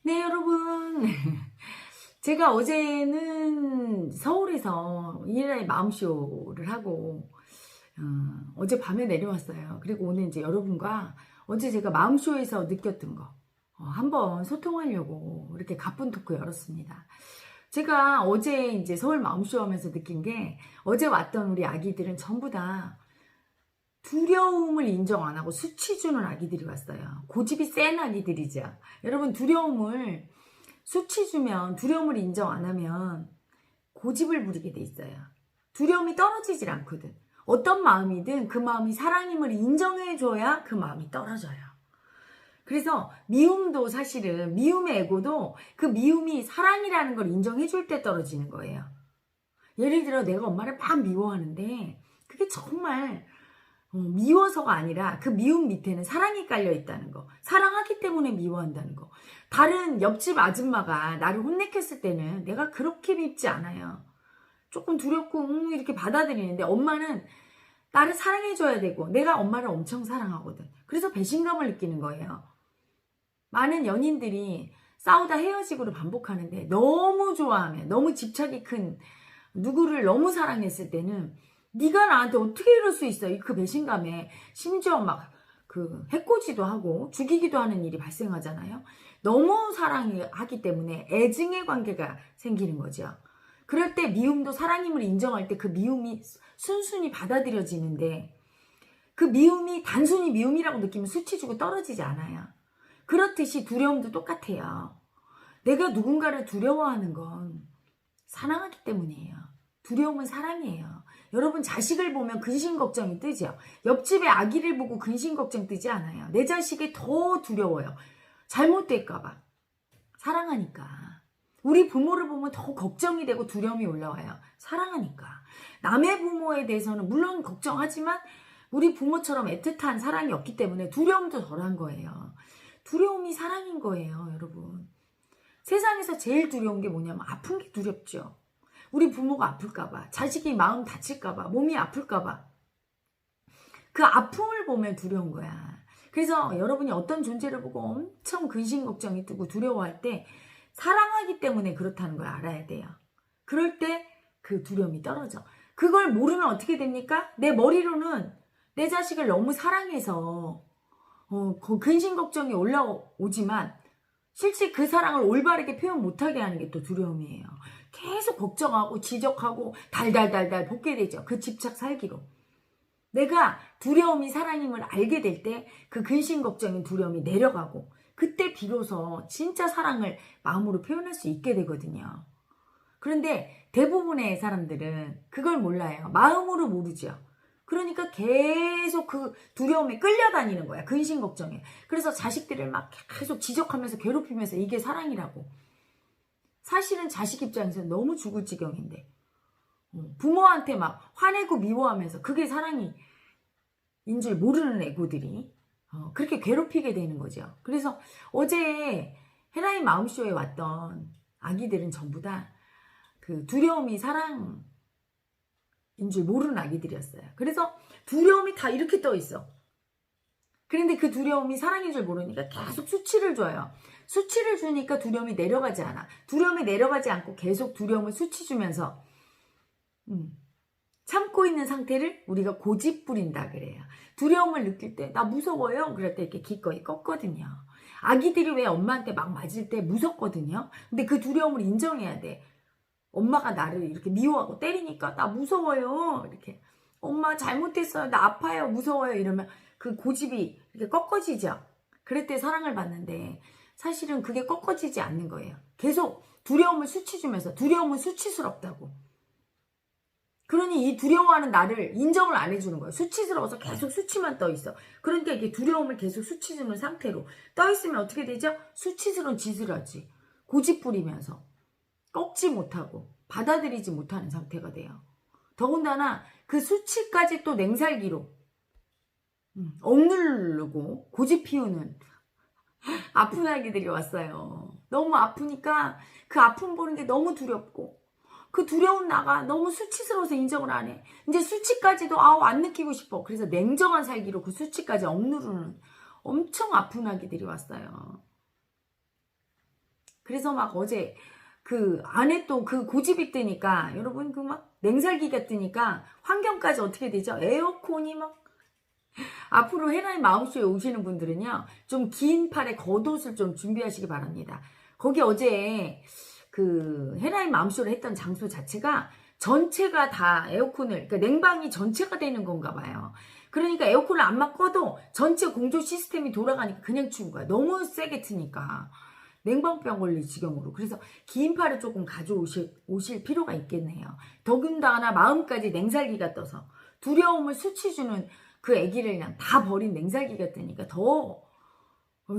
네, 여러분. 제가 어제는 서울에서 일일의 마음쇼를 하고, 어제 밤에 내려왔어요. 그리고 오늘 이제 여러분과 어제 제가 마음쇼에서 느꼈던 거, 한번 소통하려고 이렇게 가쁜 토크 열었습니다. 제가 어제 이제 서울 마음쇼 하면서 느낀 게, 어제 왔던 우리 아기들은 전부 다 두려움을 인정 안 하고 수치 주는 아기들이 왔어요. 고집이 센 아기들이죠. 여러분, 수치 주면, 두려움을 인정 안 하면 고집을 부리게 돼 있어요. 두려움이 떨어지질 않거든. 어떤 마음이든 그 마음이 사랑임을 인정해줘야 그 마음이 떨어져요. 그래서 미움도 사실은, 미움의 에고도 그 미움이 사랑이라는 걸 인정해줄 때 떨어지는 거예요. 예를 들어 내가 엄마를 막 미워하는데 그게 정말 미워서가 아니라 그 미움 밑에는 사랑이 깔려 있다는 거. 사랑하기 때문에 미워한다는 거. 다른 옆집 아줌마가 나를 혼내켰을 때는 내가 그렇게 밉지 않아요. 조금 두렵고 이렇게 받아들이는데, 엄마는 나를 사랑해줘야 되고 내가 엄마를 엄청 사랑하거든. 그래서 배신감을 느끼는 거예요. 많은 연인들이 싸우다 헤어지고를 반복하는데, 너무 좋아하면, 너무 집착이 큰 누구를 너무 사랑했을 때는 네가 나한테 어떻게 이럴 수 있어? 그 배신감에 심지어 막 그 해코지도 하고 죽이기도 하는 일이 발생하잖아요. 너무 사랑하기 때문에 애증의 관계가 생기는 거죠. 그럴 때 미움도 사랑임을 인정할 때 그 미움이 순순히 받아들여지는데, 그 미움이 단순히 미움이라고 느끼면 수치 주고 떨어지지 않아요. 그렇듯이 두려움도 똑같아요. 내가 누군가를 두려워하는 건 사랑하기 때문이에요. 두려움은 사랑이에요. 여러분, 자식을 보면 근심 걱정이 뜨죠. 옆집의 아기를 보고 근심 걱정 뜨지 않아요. 내 자식이 더 두려워요. 잘못될까봐. 사랑하니까. 우리 부모를 보면 더 걱정이 되고 두려움이 올라와요. 사랑하니까. 남의 부모에 대해서는 물론 걱정하지만 우리 부모처럼 애틋한 사랑이 없기 때문에 두려움도 덜한 거예요. 두려움이 사랑인 거예요, 여러분. 세상에서 제일 두려운 게 뭐냐면 아픈 게 두렵죠. 우리 부모가 아플까봐, 자식이 마음 다칠까봐, 몸이 아플까봐. 그 아픔을 보면 두려운 거야. 그래서 여러분이 어떤 존재를 보고 엄청 근심 걱정이 뜨고 두려워할 때 사랑하기 때문에 그렇다는 걸 알아야 돼요. 그럴 때 그 두려움이 떨어져. 그걸 모르면 어떻게 됩니까? 내 머리로는 내 자식을 너무 사랑해서 근심 걱정이 올라오지만 실제 그 사랑을 올바르게 표현 못하게 하는 게 또 두려움이에요. 계속 걱정하고 지적하고 달달달달 볶게 되죠. 그 집착 살기로. 내가 두려움이 사랑임을 알게 될 때 그 근심 걱정인 두려움이 내려가고, 그때 비로소 진짜 사랑을 마음으로 표현할 수 있게 되거든요. 그런데 대부분의 사람들은 그걸 몰라요. 마음으로 모르죠. 그러니까 계속 그 두려움에 끌려다니는 거야. 근심 걱정에. 그래서 자식들을 막 계속 지적하면서 괴롭히면서 이게 사랑이라고. 사실은 자식 입장에서 너무 죽을 지경인데 부모한테 막 화내고 미워하면서 그게 사랑인 줄 모르는 애고들이 그렇게 괴롭히게 되는 거죠. 그래서 어제 헤라인 마음쇼에 왔던 아기들은 전부 다 그 두려움이 사랑인 줄 모르는 아기들이었어요. 그래서 두려움이 다 이렇게 떠 있어. 그런데 그 두려움이 사랑인 줄 모르니까 계속 수치를 줘요. 수치를 주니까 두려움이 내려가지 않아. 두려움이 내려가지 않고 계속 두려움을 수치 주면서 참고 있는 상태를 우리가 고집 부린다 그래요. 두려움을 느낄 때 나 무서워요. 그럴 때 이렇게 기꺼이 꺾거든요. 아기들이 왜 엄마한테 막 맞을 때 무섭거든요. 근데 그 두려움을 인정해야 돼. 엄마가 나를 이렇게 미워하고 때리니까 나 무서워요. 이렇게 엄마 잘못했어요. 나 아파요. 무서워요. 이러면 그 고집이 이렇게 꺾어지죠. 그럴 때 사랑을 받는데 사실은 그게 꺾어지지 않는 거예요. 계속 두려움을 수치 주면서, 두려움은 수치스럽다고. 그러니 이 두려워하는 나를 인정을 안 해주는 거예요. 수치스러워서 계속 수치만 떠 있어. 그러니까 이게 두려움을 계속 수치 주는 상태로 떠 있으면 어떻게 되죠? 수치스러운 짓을 하지. 고집 부리면서 꺾지 못하고 받아들이지 못하는 상태가 돼요. 더군다나 그 수치까지 또 냉살기로 억누르고 고집 피우는 아픈 아기들이 왔어요. 너무 아프니까 그 아픔 보는 게 너무 두렵고, 그 두려운 나가 너무 수치스러워서 인정을 안 해. 이제 수치까지도 안 느끼고 싶어. 그래서 냉정한 살기로 그 수치까지 억누르는 엄청 아픈 아기들이 왔어요. 그래서 막 어제 그 안에 또 그 고집이 뜨니까 여러분 그 막 냉살기가 뜨니까 환경까지 어떻게 되죠? 에어컨이 막 앞으로 헤라의 마음쇼에 오시는 분들은요 좀 긴 팔에 겉옷을 좀 준비하시기 바랍니다. 거기 어제 그 헤라의 마음쇼를 했던 장소 자체가 전체가 다 에어컨을 그러니까 냉방이 전체가 되는 건가 봐요. 그러니까 에어컨을 안만 꺼도 전체 공조 시스템이 돌아가니까 그냥 추운 거야. 너무 세게 트니까. 냉방병 걸릴 지경으로. 그래서 긴 팔을 조금 가져오실 필요가 있겠네요. 더군다나 마음까지 냉살기가 떠서 두려움을 수치주는 그 아기를 그냥 다 버린 냉살기가 뜨니까 더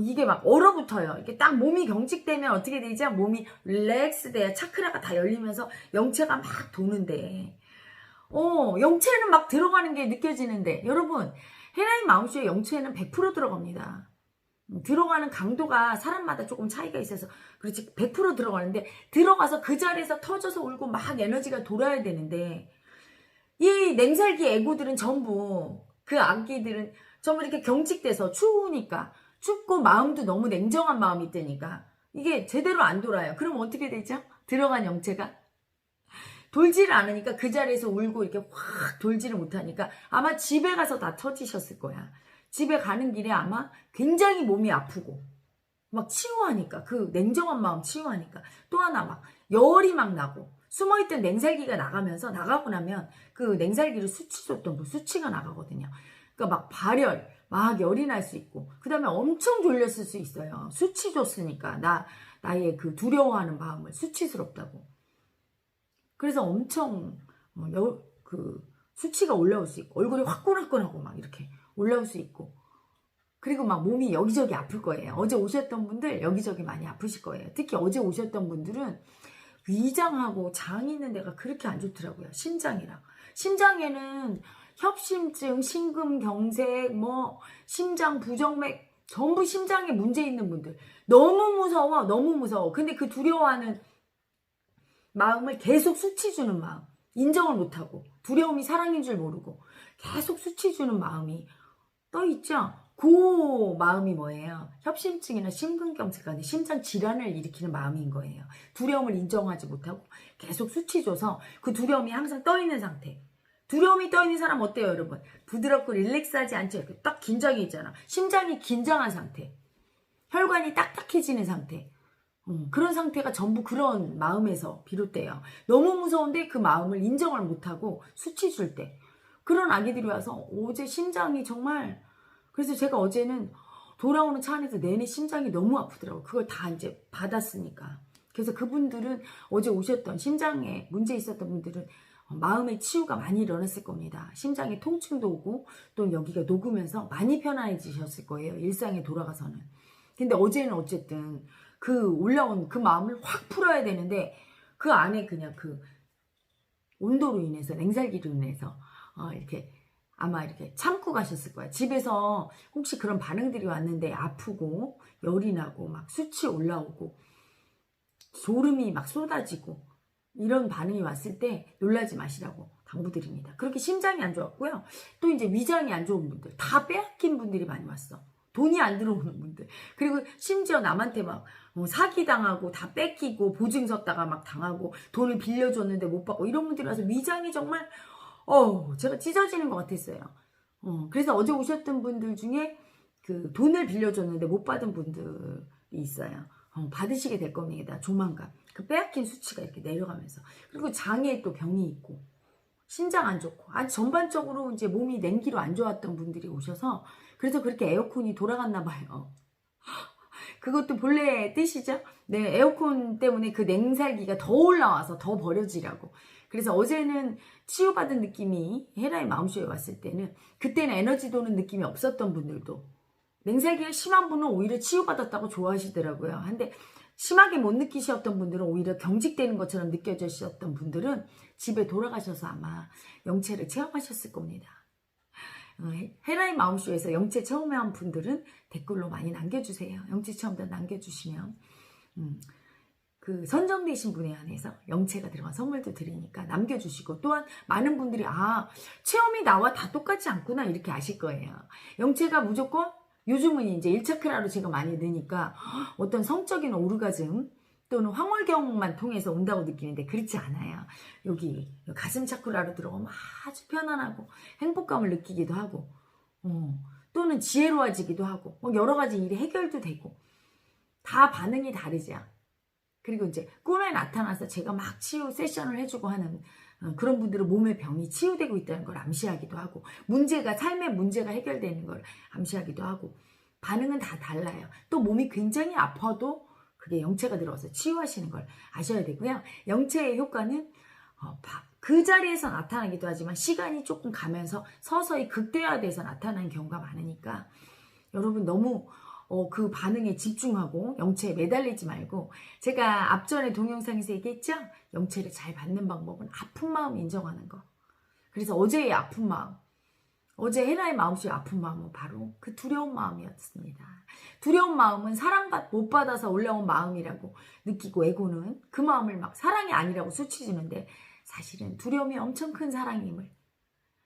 이게 막 얼어붙어요. 이렇게 딱 몸이 경직되면 어떻게 되죠? 몸이 릴렉스 돼야 차크라가 다 열리면서 영체가 막 도는데 영체는 막 들어가는 게 느껴지는데 여러분 헤라인 마음쇼의 영체는 100% 들어갑니다. 들어가는 강도가 사람마다 조금 차이가 있어서 그렇지 100% 들어가는데 들어가서 그 자리에서 터져서 울고 막 에너지가 돌아야 되는데 이 냉살기 애고들은 전부 그 아기들은 전부 이렇게 경직돼서 추우니까 춥고 마음도 너무 냉정한 마음이 뜨니까 이게 제대로 안 돌아요. 그럼 어떻게 되죠? 들어간 영체가 돌지를 않으니까 그 자리에서 울고 이렇게 확 돌지를 못하니까 아마 집에 가서 다 터지셨을 거야. 집에 가는 길에 아마 굉장히 몸이 아프고 막 치유하니까 그 냉정한 마음 치유하니까 또 하나 막 열이 막 나고 숨어있던 냉살기가 나가면서 나가고 나면 그 냉살기를 수치 줬던 그 수치가 나가거든요. 그러니까 막 발열 막 열이 날 수 있고 그 다음에 엄청 졸렸을 수 있어요. 수치 줬으니까 나의 그 두려워하는 마음을 수치스럽다고. 그래서 엄청 그 수치가 올라올 수 있고 얼굴이 화끈화끈하고 막 이렇게 올라올 수 있고 그리고 막 몸이 여기저기 아플 거예요. 어제 오셨던 분들 여기저기 많이 아프실 거예요. 특히 어제 오셨던 분들은 위장하고 장 있는 데가 그렇게 안 좋더라고요. 심장이랑. 심장에는 협심증, 심근경색, 뭐 심장 부정맥 전부 심장에 문제 있는 분들 너무 무서워 너무 무서워. 근데 그 두려워하는 마음을 계속 수치 주는 마음 인정을 못하고 두려움이 사랑인 줄 모르고 계속 수치 주는 마음이 떠있죠. 그 마음이 뭐예요? 협심증이나 심근경색 같은 심장 질환을 일으키는 마음인 거예요. 두려움을 인정하지 못하고 계속 수치 줘서 그 두려움이 항상 떠있는 상태. 두려움이 떠있는 사람 어때요 여러분? 부드럽고 릴렉스하지 않죠? 딱 긴장이 있잖아. 심장이 긴장한 상태. 혈관이 딱딱해지는 상태. 그런 상태가 전부 그런 마음에서 비롯돼요. 너무 무서운데 그 마음을 인정을 못하고 수치 줄 때. 그런 아기들이 와서 어제 심장이 정말 그래서 제가 어제는 돌아오는 차 안에서 내내 심장이 너무 아프더라고요. 그걸 다 이제 받았으니까. 그래서 그분들은 어제 오셨던 심장에 문제 있었던 분들은 마음의 치유가 많이 일어났을 겁니다. 심장에 통증도 오고 또 여기가 녹으면서 많이 편안해지셨을 거예요. 일상에 돌아가서는. 근데 어제는 어쨌든 그 올라온 그 마음을 확 풀어야 되는데 그 안에 그냥 그 온도로 인해서 냉살기로 인해서 이렇게 아마 이렇게 참고 가셨을 거야. 집에서 혹시 그런 반응들이 왔는데 아프고 열이 나고 막 수치 올라오고 소름이 막 쏟아지고 이런 반응이 왔을 때 놀라지 마시라고 당부드립니다. 그렇게 심장이 안 좋았고요. 또 이제 위장이 안 좋은 분들 다 빼앗긴 분들이 많이 왔어. 돈이 안 들어오는 분들. 그리고 심지어 남한테 막 사기당하고 다 뺏기고 보증 섰다가 막 당하고 돈을 빌려줬는데 못 받고 이런 분들이 와서 위장이 정말 제가 찢어지는 것 같았어요. 그래서 어제 오셨던 분들 중에 그 돈을 빌려줬는데 못 받은 분들이 있어요. 받으시게 될 겁니다. 조만간. 그 빼앗긴 수치가 이렇게 내려가면서. 그리고 장에 또 병이 있고, 신장 안 좋고, 아주 전반적으로 이제 몸이 냉기로 안 좋았던 분들이 오셔서, 그래서 그렇게 에어컨이 돌아갔나 봐요. 그것도 본래 뜻이죠? 네, 에어컨 때문에 그 냉살기가 더 올라와서 더 버려지라고. 그래서 어제는 치유받은 느낌이 헤라의 마음쇼에 왔을 때는 그때는 에너지 도는 느낌이 없었던 분들도 냉살기가 심한 분은 오히려 치유받았다고 좋아하시더라고요. 근데 심하게 못 느끼셨던 분들은 오히려 경직되는 것처럼 느껴지셨던 분들은 집에 돌아가셔서 아마 영체를 체험하셨을 겁니다. 헤라의 마음쇼에서 영체 체험한 분들은 댓글로 많이 남겨주세요. 영체 체험도 남겨주시면 그 선정되신 분에 한해서 영체가 들어간 선물도 드리니까 남겨주시고 또한 많은 분들이 체험이 나와 다 똑같지 않구나 이렇게 아실 거예요. 영체가 무조건 요즘은 이제 1차크라로 제가 많이 넣으니까 어떤 성적인 오르가즘 또는 황홀경만 통해서 온다고 느끼는데 그렇지 않아요. 여기 가슴 차크라로 들어가면 아주 편안하고 행복감을 느끼기도 하고 또는 지혜로워지기도 하고 여러 가지 일이 해결도 되고 다 반응이 다르죠. 그리고 이제 꿈에 나타나서 제가 막 치유 세션을 해주고 하는 그런 분들은 몸의 병이 치유되고 있다는 걸 암시하기도 하고 삶의 문제가 해결되는 걸 암시하기도 하고 반응은 다 달라요. 또 몸이 굉장히 아파도 그게 영체가 들어와서 치유하시는 걸 아셔야 되고요. 영체의 효과는 그 자리에서 나타나기도 하지만 시간이 조금 가면서 서서히 극대화돼서 나타나는 경우가 많으니까 여러분 너무 그 반응에 집중하고 영체에 매달리지 말고 제가 앞전에 동영상에서 얘기했죠? 영체를 잘 받는 방법은 아픈 마음 인정하는 거. 그래서 어제의 아픈 마음, 어제 헤라의 마음속의 아픈 마음은 바로 그 두려운 마음이었습니다. 두려운 마음은 사랑 못 받아서 올라온 마음이라고 느끼고 에고는 그 마음을 막 사랑이 아니라고 수치주는데 사실은 두려움이 엄청 큰 사랑임을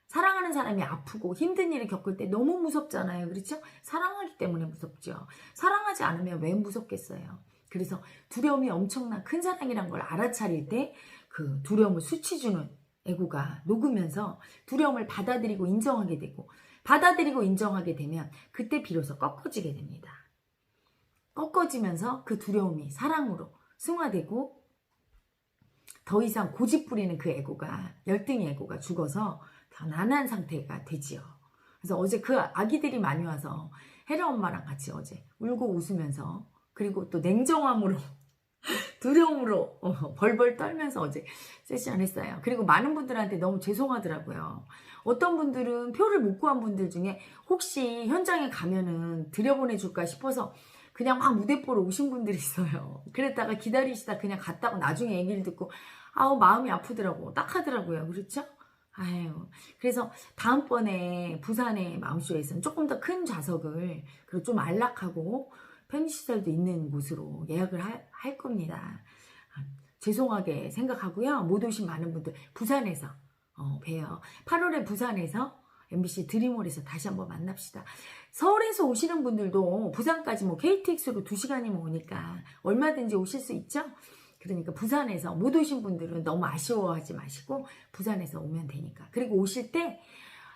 사랑하는 사람이 아프고 힘든 일을 겪을 때 너무 무섭잖아요. 그렇죠? 사랑하기 때문에 무섭죠. 사랑하지 않으면 왜 무섭겠어요. 그래서 두려움이 엄청난 큰 사랑이란 걸 알아차릴 때 그 두려움을 수치주는 에고가 녹으면서 두려움을 받아들이고 인정하게 되고 받아들이고 인정하게 되면 그때 비로소 꺾어지게 됩니다. 꺾어지면서 그 두려움이 사랑으로 승화되고 더 이상 고집 부리는 그 에고가 열등의 에고가 죽어서 편안한 상태가 되지요. 그래서 어제 그 아기들이 많이 와서 헤라 엄마랑 같이 어제 울고 웃으면서 그리고 또 냉정함으로 두려움으로 벌벌 떨면서 어제 세션 했어요. 그리고 많은 분들한테 너무 죄송하더라고요. 어떤 분들은 표를 못 구한 분들 중에 혹시 현장에 가면은 들여보내줄까 싶어서 그냥 막 무대 보러 오신 분들이 있어요. 그랬다가 기다리시다 그냥 갔다고 나중에 얘기를 듣고 마음이 아프더라고. 딱하더라고요. 그렇죠? 아유, 그래서 다음번에 부산의 마음쇼에서는 조금 더 큰 좌석을 그리고 좀 안락하고 편의시설도 있는 곳으로 예약을 할 겁니다. 죄송하게 생각하고요. 못 오신 많은 분들 부산에서 봬요. 8월에 부산에서 MBC 드림홀에서 다시 한번 만납시다. 서울에서 오시는 분들도 부산까지 KTX로 2시간이면 오니까 얼마든지 오실 수 있죠? 그러니까 부산에서 못 오신 분들은 너무 아쉬워하지 마시고 부산에서 오면 되니까. 그리고 오실 때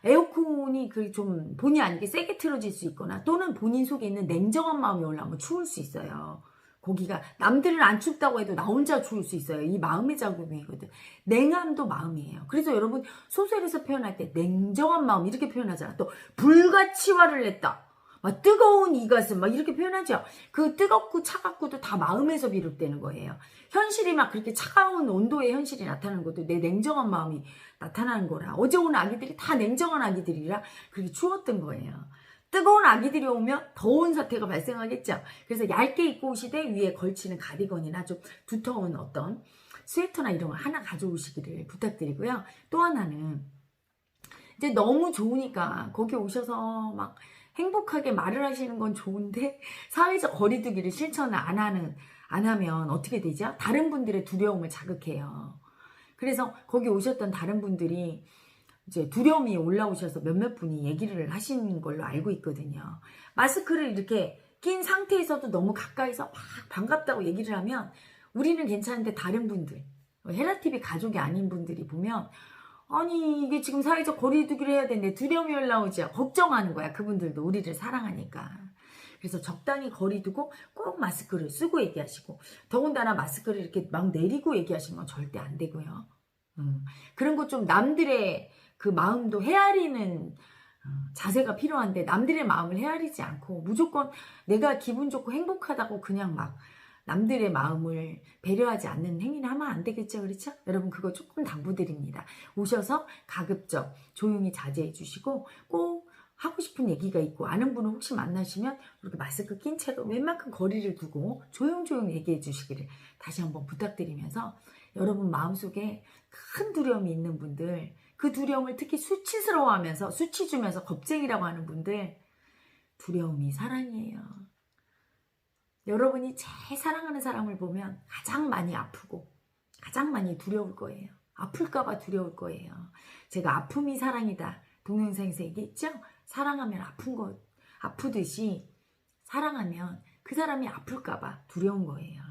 에어컨이 좀 본의 아니게 세게 틀어질 수 있거나 또는 본인 속에 있는 냉정한 마음이 올라오면 추울 수 있어요. 거기가 남들은 안 춥다고 해도 나 혼자 추울 수 있어요. 이 마음의 작용이거든. 냉함도 마음이에요. 그래서 여러분 소설에서 표현할 때 냉정한 마음 이렇게 표현하잖아. 또 불같이 화를 냈다. 막 뜨거운 이 가슴 막 이렇게 표현하죠. 그 뜨겁고 차갑고도 다 마음에서 비롯되는 거예요. 현실이 막 그렇게 차가운 온도의 현실이 나타나는 것도 내 냉정한 마음이 나타나는 거라. 어제 온 아기들이 다 냉정한 아기들이라 그렇게 추웠던 거예요. 뜨거운 아기들이 오면 더운 사태가 발생하겠죠. 그래서 얇게 입고 오시되 위에 걸치는 가디건이나 좀 두터운 어떤 스웨터나 이런 걸 하나 가져오시기를 부탁드리고요. 또 하나는 이제 너무 좋으니까 거기 오셔서 막 행복하게 말을 하시는 건 좋은데 사회적 거리두기를 실천을 안 하면 어떻게 되죠? 다른 분들의 두려움을 자극해요. 그래서 거기 오셨던 다른 분들이 이제 두려움이 올라오셔서 몇몇 분이 얘기를 하신 걸로 알고 있거든요. 마스크를 이렇게 낀 상태에서도 너무 가까이서 막 반갑다고 얘기를 하면 우리는 괜찮은데 다른 분들, 헤라TV 가족이 아닌 분들이 보면 아니 이게 지금 사회적 거리두기를 해야 되는데 두려움이 올라오죠. 걱정하는 거야. 그분들도 우리를 사랑하니까. 그래서 적당히 거리두고 꼭 마스크를 쓰고 얘기하시고 더군다나 마스크를 이렇게 막 내리고 얘기하시는 건 절대 안 되고요. 그런 거 좀 남들의 그 마음도 헤아리는 자세가 필요한데 남들의 마음을 헤아리지 않고 무조건 내가 기분 좋고 행복하다고 그냥 막 남들의 마음을 배려하지 않는 행위를 하면 안 되겠죠. 그렇죠? 여러분 그거 조금 당부드립니다. 오셔서 가급적 조용히 자제해 주시고 꼭 하고 싶은 얘기가 있고 아는 분을 혹시 만나시면 이렇게 마스크 낀 채로 웬만큼 거리를 두고 조용조용 얘기해 주시기를 다시 한번 부탁드리면서 여러분 마음속에 큰 두려움이 있는 분들 그 두려움을 특히 수치스러워하면서 수치 주면서 겁쟁이라고 하는 분들 두려움이 사랑이에요. 여러분이 제일 사랑하는 사람을 보면 가장 많이 아프고 가장 많이 두려울 거예요. 아플까봐 두려울 거예요. 제가 아픔이 사랑이다. 동영상에서 얘기했죠? 사랑하면 아프듯이 사랑하면 그 사람이 아플까봐 두려운 거예요.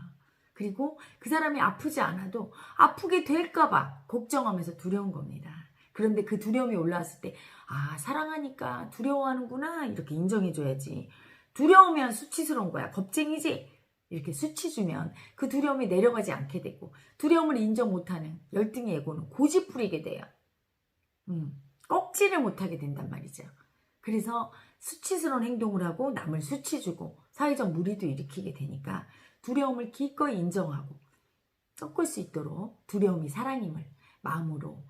그리고 그 사람이 아프지 않아도 아프게 될까봐 걱정하면서 두려운 겁니다. 그런데 그 두려움이 올라왔을 때, 아, 사랑하니까 두려워하는구나. 이렇게 인정해줘야지. 두려우면 수치스러운 거야. 겁쟁이지? 이렇게 수치 주면 그 두려움이 내려가지 않게 되고, 두려움을 인정 못하는 열등의 에고는 고집 부리게 돼요. 꺾지를 못하게 된단 말이죠. 그래서 수치스러운 행동을 하고 남을 수치 주고 사회적 무리도 일으키게 되니까 두려움을 기꺼이 인정하고 꺾을 수 있도록 두려움이 사랑임을 마음으로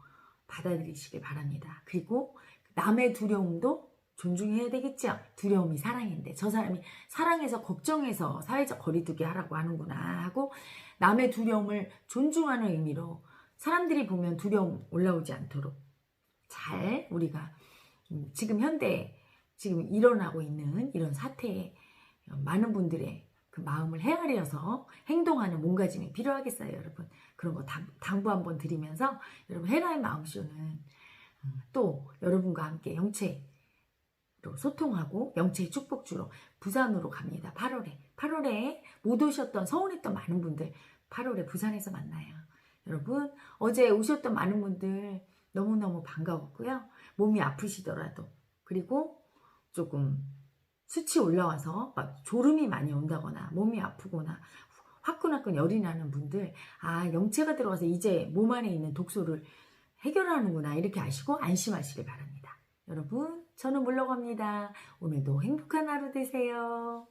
받아들이시길 바랍니다. 그리고 남의 두려움도 존중해야 되겠죠. 두려움이 사랑인데 저 사람이 사랑해서 걱정해서 사회적 거리두기 하라고 하는구나 하고 남의 두려움을 존중하는 의미로 사람들이 보면 두려움 올라오지 않도록 잘 우리가 지금 현대에 지금 일어나고 있는 이런 사태에 많은 분들의 그 마음을 헤아려서 행동하는 몸가짐이 필요하겠어요, 여러분. 그런 거 당부 한번 드리면서 여러분 헤라의 마음쇼는 또 여러분과 함께 영체로 소통하고 영체의 축복 주러 부산으로 갑니다. 8월에 못 오셨던 서운했던 많은 분들 8월에 부산에서 만나요. 여러분 어제 오셨던 많은 분들 너무너무 반가웠고요. 몸이 아프시더라도 그리고 조금 수치 올라와서 막 졸음이 많이 온다거나 몸이 아프거나 화끈화끈 열이 나는 분들, 아, 영체가 들어가서 이제 몸 안에 있는 독소를 해결하는구나 이렇게 아시고 안심하시길 바랍니다. 여러분 저는 물러갑니다. 오늘도 행복한 하루 되세요.